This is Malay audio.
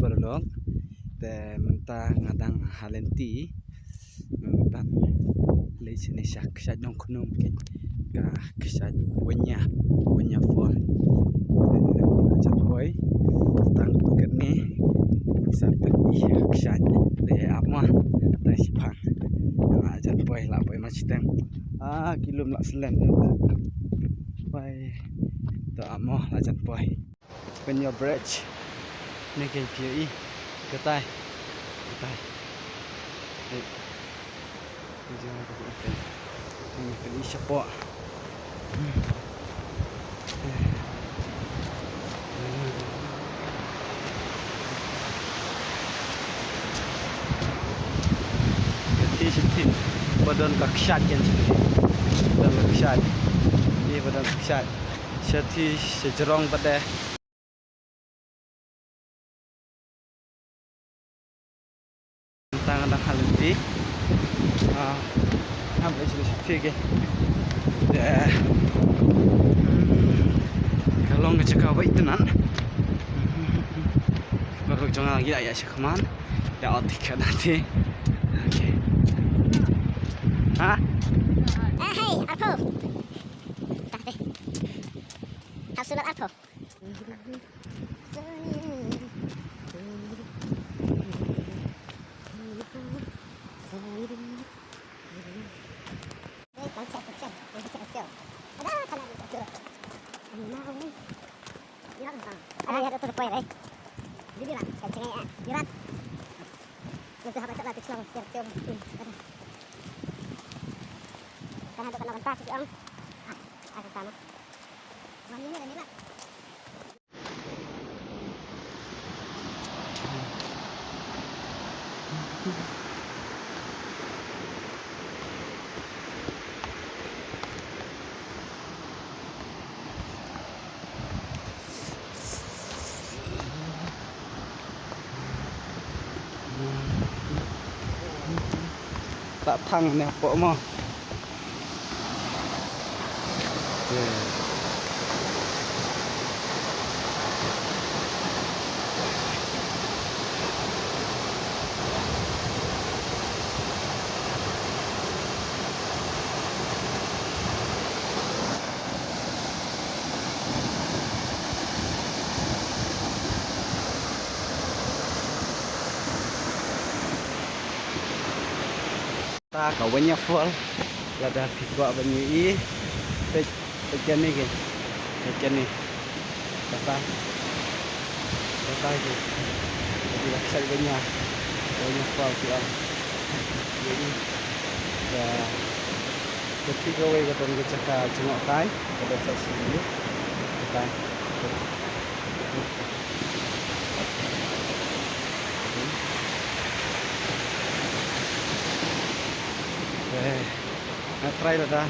berlok te mentah ngadang halenti mentan le sini syak dong kunum ka kisah wenya fall ina boy tang tuket ni sampai kisah le amah dan sipang ajan boy la boy macam kilum la selen boy to amah ajan boy when your bridge ni ke pi ketai jangan pakai ini kali siapa Siti badan kaksat kan badan kaksat ini badan kaksat seti sejerong pada tangan hal ini sampai sini ke kalau ngecek apa itu nan baru jangan lagi ayah sekaman ya otik nanti hah? Hey, Arpo. Tadi. Hasulat Arpo. Karena ada penonton sih om, ada tanah. Wanginya ada nih pak. Tak thang nè bộ mà ta có bao nhiêu phút là đã thịt gọi bao nhiêu ý cái chân này kìa cái chân này cái tay kìa thì là xây bao nhiêu phút thì ông jadi ya ketika we ketemu ke cakap cengok tay pada seksi ini tay try lah dah